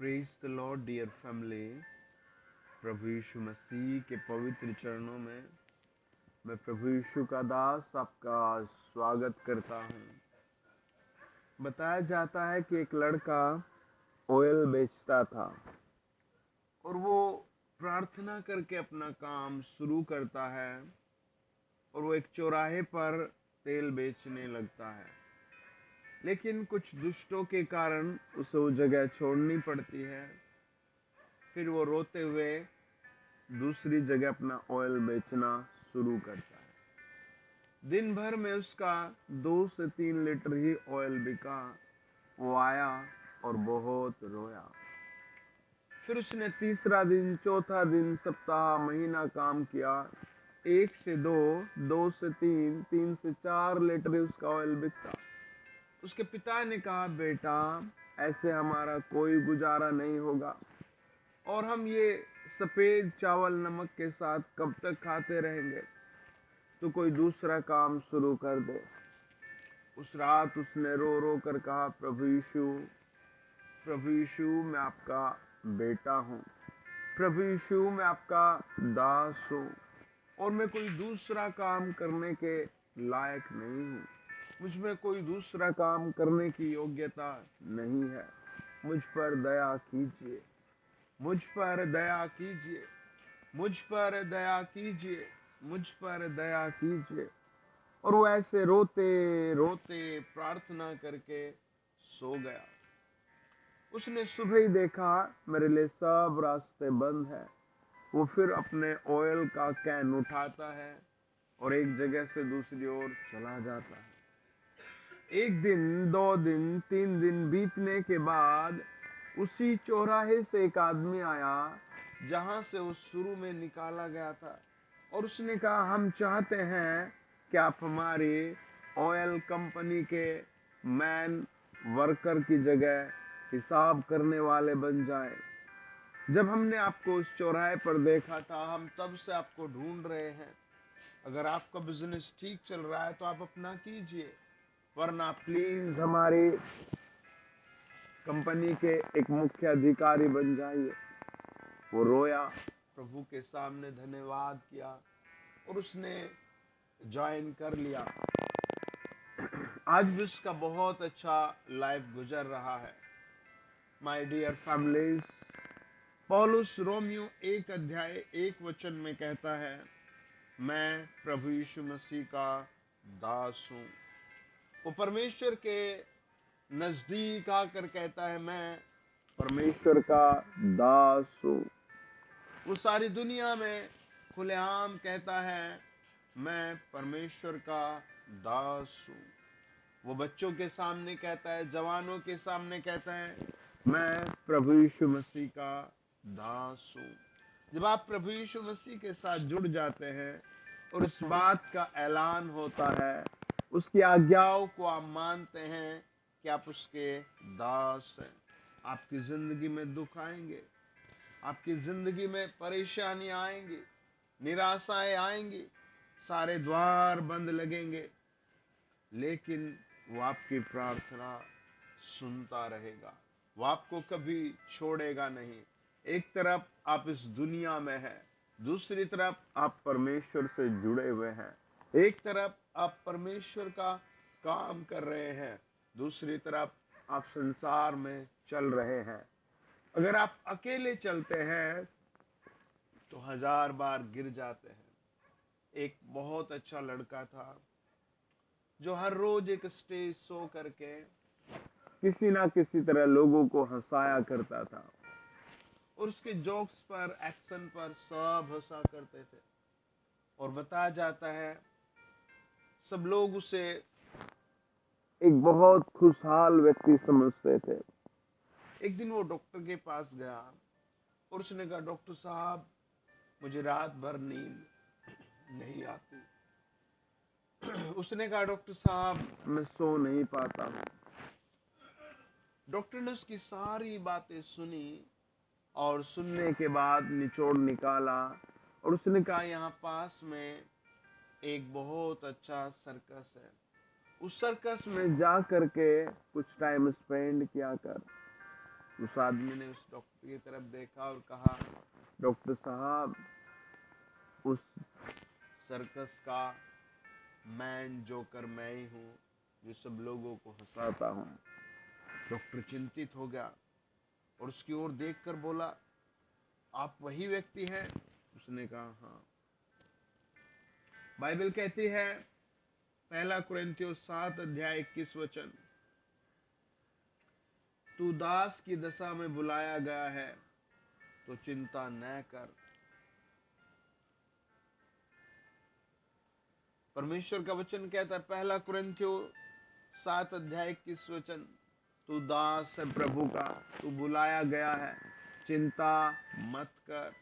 Praise the lord dear family. प्रभु यीशु मसीह के पवित्र चरणों में मैं प्रभु यीशु का दास आपका स्वागत करता हूँ। बताया जाता है कि एक लड़का ऑयल बेचता था और वो प्रार्थना करके अपना काम शुरू करता है और वो एक चौराहे पर तेल बेचने लगता है, लेकिन कुछ दुष्टों के कारण उसे वो जगह छोड़नी पड़ती है। फिर वो रोते हुए दूसरी जगह अपना ऑयल बेचना शुरू करता है। दिन भर में उसका 2 से 3 लीटर ही ऑयल बिका। वो आया और बहुत रोया। फिर उसने तीसरा दिन, चौथा दिन, सप्ताह, महीना काम किया। 1 से 2, 2 से 3, 3 से 4 लीटर ही उसका ऑयल बिकता। उसके पिता ने कहा, बेटा ऐसे हमारा कोई गुजारा नहीं होगा और हम ये सफेद चावल नमक के साथ कब तक खाते रहेंगे। तो कोई दूसरा काम शुरू कर दे। उस रात उसने रो रो कर कहा, प्रभु यीशु मैं आपका बेटा हूँ। प्रभु यीशु मैं आपका दास हूँ और मैं कोई दूसरा काम करने के लायक नहीं हूँ। मुझ में कोई दूसरा काम करने की योग्यता नहीं है। मुझ पर दया कीजिए, मुझ पर दया कीजिए, मुझ पर दया कीजिए, मुझ पर दया कीजिए। और वो ऐसे रोते रोते प्रार्थना करके सो गया। उसने सुबह ही देखा मेरे लिए सब रास्ते बंद है। वो फिर अपने ऑयल का कैन उठाता है और एक जगह से दूसरी ओर चला जाता है। 1 दिन, 2 दिन, 3 दिन बीतने के बाद उसी चौराहे से एक आदमी आया जहां से वो शुरू में निकाला गया था और उसने कहा, हम चाहते हैं कि आप हमारी ऑयल कंपनी के मैन वर्कर की जगह हिसाब करने वाले बन जाएं। जब हमने आपको उस चौराहे पर देखा था, हम तब से आपको ढूंढ रहे हैं। अगर आपका बिजनेस ठीक चल रहा है तो आप अपना कीजिए, वरना प्लीज हमारी कंपनी के एक मुख्य अधिकारी बन जाइए। वो रोया, प्रभु के सामने धन्यवाद किया और उसने ज्वाइन कर लिया। आज भी उसका बहुत अच्छा लाइफ गुजर रहा है। माय डियर फैमिलीज, पौलुस रोमियो 1 अध्याय 1 वचन में कहता है, मैं प्रभु यीशु मसीह का दास हूँ। वो परमेश्वर के नजदीक आकर कहता है, मैं परमेश्वर का दास हूँ। वो सारी दुनिया में खुलेआम कहता है, मैं परमेश्वर का दास हूँ। वो बच्चों के सामने कहता है, जवानों के सामने कहता है, मैं प्रभु यीशु मसीह का दास हूँ। जब आप प्रभु यीशु मसीह के साथ जुड़ जाते हैं और इस बात का ऐलान होता है, उसकी आज्ञाओं को आप मानते हैं कि आप उसके दास हैं, आपकी जिंदगी में दुख आएंगे, आपकी जिंदगी में परेशानी आएंगी, निराशाएं आएंगी, सारे द्वार बंद लगेंगे, लेकिन वो आपकी प्रार्थना सुनता रहेगा। वो आपको कभी छोड़ेगा नहीं। एक तरफ आप इस दुनिया में हैं, दूसरी तरफ आप परमेश्वर से जुड़े हुए हैं। एक तरफ आप परमेश्वर का काम कर रहे हैं, दूसरी तरफ आप संसार में चल रहे हैं। अगर आप अकेले चलते हैं तो 1000 बार गिर जाते हैं। एक बहुत अच्छा लड़का था जो हर रोज एक स्टेज शो करके किसी ना किसी तरह लोगों को हंसाया करता था और उसके जोक्स पर, एक्शन पर सब हंसा करते थे। और बताया जाता है सब लोग उसे एक बहुत खुशहाल व्यक्ति समझते थे। एक दिन वो डॉक्टर के पास गया और उसने कहा, डॉक्टर साहब मुझे रात भर नींद नहीं आती। उसने कहा, डॉक्टर साहब मैं सो नहीं पाता हूँ। डॉक्टर ने उसकी सारी बातें सुनी और सुनने के बाद निचोड़ निकाला और उसने कहा, यहाँ पास में एक बहुत अच्छा सर्कस है, उस सर्कस में जा करके कुछ टाइम स्पेंड किया कर। उस आदमी ने उस डॉक्टर की तरफ देखा और कहा, डॉक्टर साहब, उस सर्कस का मैन जोकर मैं ही हूँ, जो सब लोगों को हंसाता हूँ। डॉक्टर चिंतित हो गया और उसकी ओर देखकर बोला, आप वही व्यक्ति हैं? उसने कहा, हाँ। बाइबल कहती है, 1 7 अध्याय 21 वचन, तू दास की दशा में बुलाया गया है तो चिंता न कर। परमेश्वर का वचन कहता है, 1 7 अध्याय 21 वचन, तू दास है प्रभु का, तू बुलाया गया है, चिंता मत कर।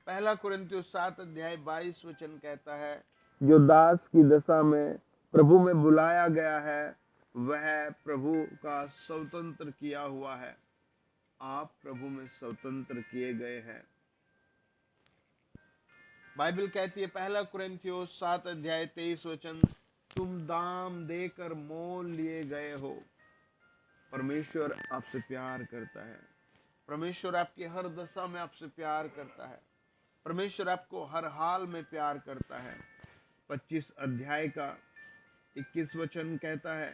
1 7 अध्याय 22 वचन कहता है, जो दास की दशा में प्रभु में बुलाया गया है वह प्रभु का स्वतंत्र किया हुआ है। आप प्रभु में स्वतंत्र किए गए हैं। बाइबल कहती है 1 7 अध्याय 23 वचन, तुम दाम देकर मोल लिए गए हो। परमेश्वर आपसे प्यार करता है। परमेश्वर आपकी हर दशा में आपसे प्यार करता है। परमेश्वर आपको हर हाल में प्यार करता है। 25 अध्याय का 21 वचन कहता है,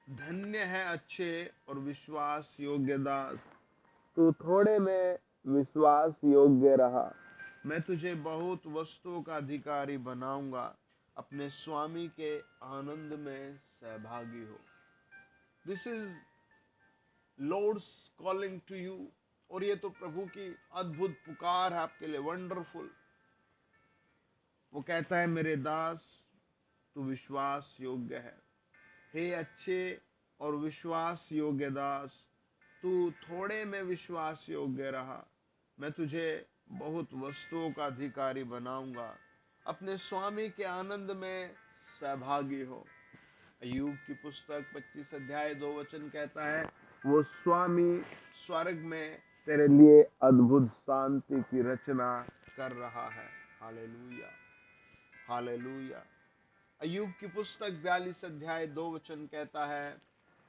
धन्य है अच्छे और विश्वास योग्य दास, तू थोड़े में विश्वास योग्य रहा, मैं तुझे बहुत वस्तुओं का अधिकारी बनाऊंगा, अपने स्वामी के आनंद में सहभागी हो। This is lord's calling to you. और ये तो प्रभु की अद्भुत पुकार है आपके लिए, वंडरफुल। वो कहता है, मेरे दास तू विश्वास योग्य है। हे अच्छे और विश्वास योग्य दास, तू थोड़े में विश्वास योग्य रहा, मैं तुझे बहुत वस्तुओं का अधिकारी बनाऊंगा, अपने स्वामी के आनंद में सहभागी हो। अय्यूब की पुस्तक 25 अध्याय 2 वचन कहता है, वो स्वामी स्वर्ग में तेरे लिए अद्भुत शांति की रचना कर रहा है। Hallelujah, hallelujah. अय्यूब की पुस्तक 42 अध्याय 2 वचन कहता है,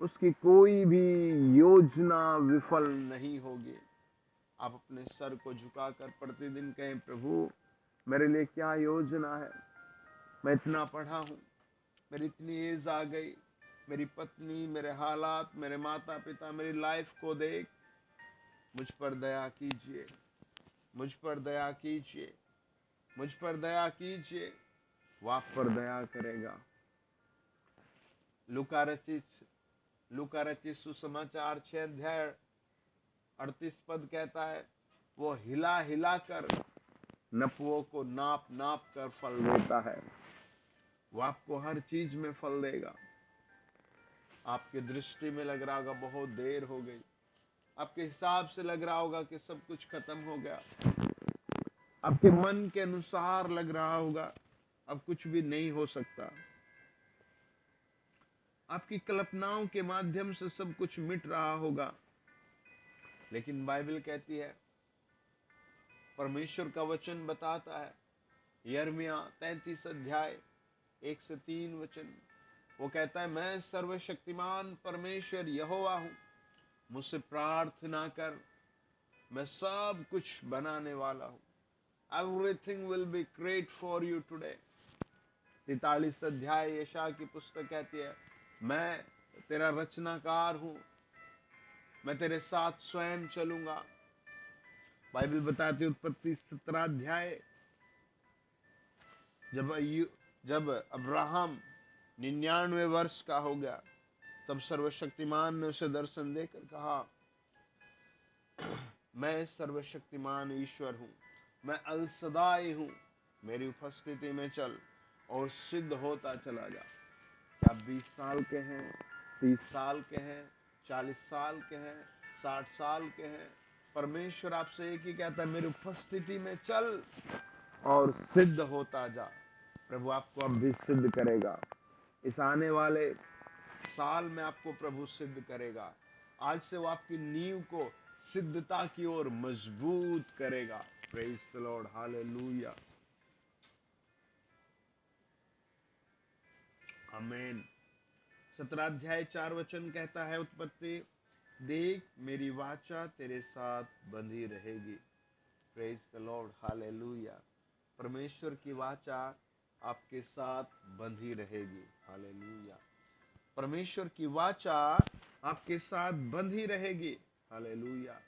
उसकी कोई भी योजना विफल नहीं होगी। आप अपने सर को झुकाकर प्रतिदिन कहें, प्रभु मेरे लिए क्या योजना है? मैं इतना पढ़ा हूँ, मेरी इतनी एज आ गई, मेरी पत्नी, मेरे हालात, मेरे माता पिता, मेरी लाइफ को देख, मुझ पर दया कीजिए, मुझ पर दया कीजिए, मुझ पर दया कीजिए। वो आप पर दया करेगा। लूका रचित सुसमाचार 6 अध्याय 38 पद कहता है, वो हिला हिला कर नपुओं को नाप नाप कर फल देता है। वो आपको हर चीज में फल देगा। आपकी दृष्टि में लग रहा होगा बहुत देर हो गई, आपके हिसाब से लग रहा होगा कि सब कुछ खत्म हो गया, आपके मन के अनुसार लग रहा होगा अब कुछ भी नहीं हो सकता, आपकी कल्पनाओं के माध्यम से सब कुछ मिट रहा होगा। लेकिन बाइबल कहती है, परमेश्वर का वचन बताता है, यिर्मयाह 33 अध्याय 1 से 3 वचन, वो कहता है, मैं सर्वशक्तिमान परमेश्वर यहोवा हूं, मुझसे प्रार्थना कर, मैं सब कुछ बनाने वाला हूं। Everything will be great for you today. 43 अध्याय यशायाह की पुस्तक कहती है, मैं तेरा रचनाकार हूं, मैं तेरे साथ स्वयं चलूंगा। बाइबल बताती है उत्पत्ति 17 अध्याय, जब अब्राहम 99 वर्ष का हो गया, तब सर्वशक्तिमान ने उसे दर्शन देकर कहा, मैं सर्वशक्तिमान ईश्वर हूं, मैं अल सदाई हूं, मेरी उपस्थिति में चल और सिद्ध होता चला जा। क्या आप 20 साल के हैं, 30 साल के हैं, 40 साल के हैं, 60 साल के हैं? परमेश्वर आपसे एक ही कहता है, मेरी उपस्थिति में चल और सिद्ध होता जा। प्रभु आपको अब भी सिद्ध करेगा। इस आने वाले साल में आपको प्रभु सिद्ध करेगा। आज से वो आपकी नींव को सिद्धता की ओर मजबूत करेगा। प्रेज द लॉर्ड, हालेलुया, आमीन। 17 अध्याय 4 वचन कहता है उत्पत्ति, देख मेरी वाचा तेरे साथ बंधी रहेगी। Praise the Lord, hallelujah. परमेश्वर की वाचा आपके साथ बंधी रहेगी, हालेलुया। परमेश्वर की वाचा आपके साथ बंधी रहेगी, हालेलुया।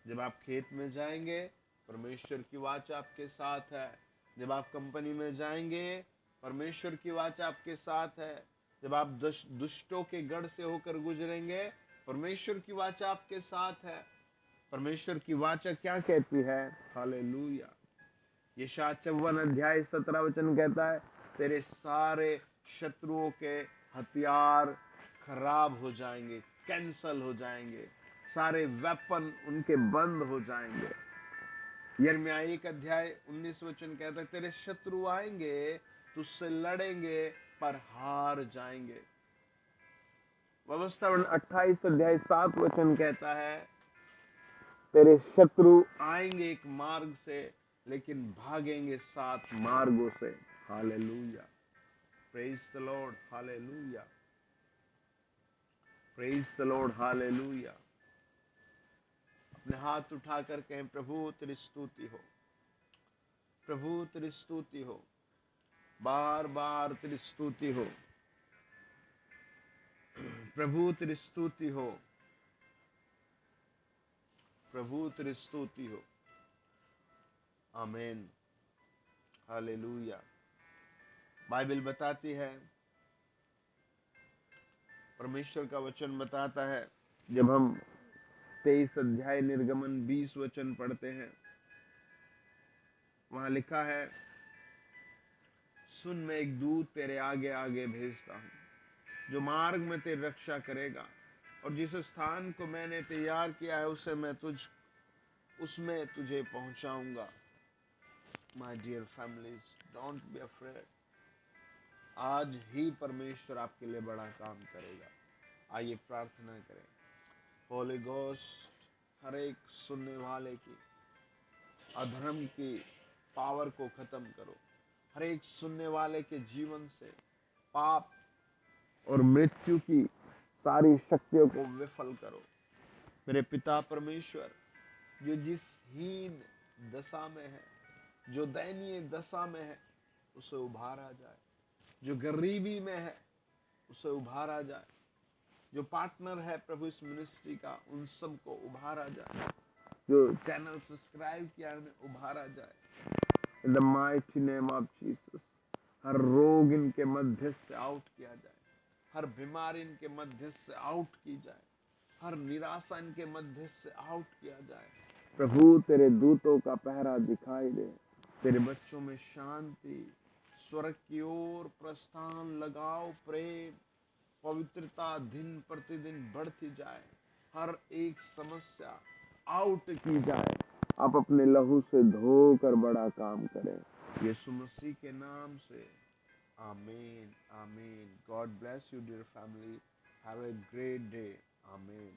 जब आप खेत में जाएंगे, परमेश्वर की वाचा आपके साथ है। जब आप कंपनी में जाएंगे, परमेश्वर की वाचा आपके साथ है। जब आप दुष्टों के गढ़ से होकर गुजरेंगे, परमेश्वर की वाचा आपके साथ है। परमेश्वर की वाचा क्या कहती है? हालेलुया। यशायाह 54 अध्याय 17 वचन कहता है, तेरे सारे शत्रुओं के हथियार खराब हो जाएंगे, कैंसल हो जाएंगे, सारे वेपन उनके बंद हो जाएंगे। यिर्मयाह 1 अध्याय 19 वचन कहता है, तेरे शत्रु आएंगे, तुझसे लड़ेंगे पर हार जाएंगे। व्यवस्था 28 अध्याय 7 वचन कहता है, तेरे शत्रु आएंगे एक मार्ग से, लेकिन भागेंगे 7 मार्गों से। Hallelujah, praise the Lord, hallelujah, praise the Lord, hallelujah. अपने हाथ उठाकर कहें, प्रभु तेरी स्तुति हो, प्रभु तेरी स्तुति हो, बार बार तेरी स्तुति हो, प्रभु तेरी स्तुति हो, प्रभु तेरी स्तुति हो। आमीन, हालेलुया। बाइबल बताती है, परमेश्वर का वचन बताता है, जब हम 23 अध्याय निर्गमन 20 वचन पढ़ते हैं, वहां लिखा है, सुन मैं एक दूत तेरे आगे आगे भेजता हूं, जो मार्ग में तेरी रक्षा करेगा, और जिस स्थान को मैंने तैयार किया है उसमें तुझे पहुंचाऊंगा। My dear families, don't be afraid. आज ही परमेश्वर आपके लिए बड़ा काम करेगा। आइए प्रार्थना करें। होली घोस्ट, हर एक सुनने वाले की अधर्म की पावर को खत्म करो। हर एक सुनने वाले के जीवन से पाप और मृत्यु की सारी शक्तियों को विफल करो। मेरे पिता परमेश्वर, जो जिस हीन दशा में है, जो दयनीय दशा में है, उसे उभारा जाए। जो गरीबी में है, उसे उभारा जाए। जो पार्टनर है प्रभु इस मिनिस्ट्री का, उन सबको उभारा जाए। जो चैनल सब्सक्राइब किया, उन्हें उभारा जाए। In the mighty name of Jesus. हर रोग इनके मध्य से आउट किया जाए। हर बीमारी इनके मध्य से आउट की जाए। हर निराशा इनके मध्य से आउट किया जाए। प्रभु तेरे दूतों का पहरा दिखाई दे। तेरे बच्चों में शांति, स्वर्ग की ओर प्रस्थान लगाओ। प्रेम, पवित्रता दिन प्रतिदिन बढ़ती जाए। हर एक समस्या आउट की जाए। आप अपने लहू से धोकर बड़ा काम करें, यीशु मसीह के नाम से। आमीन, आमीन। God bless you dear family. Have a great day. आमीन।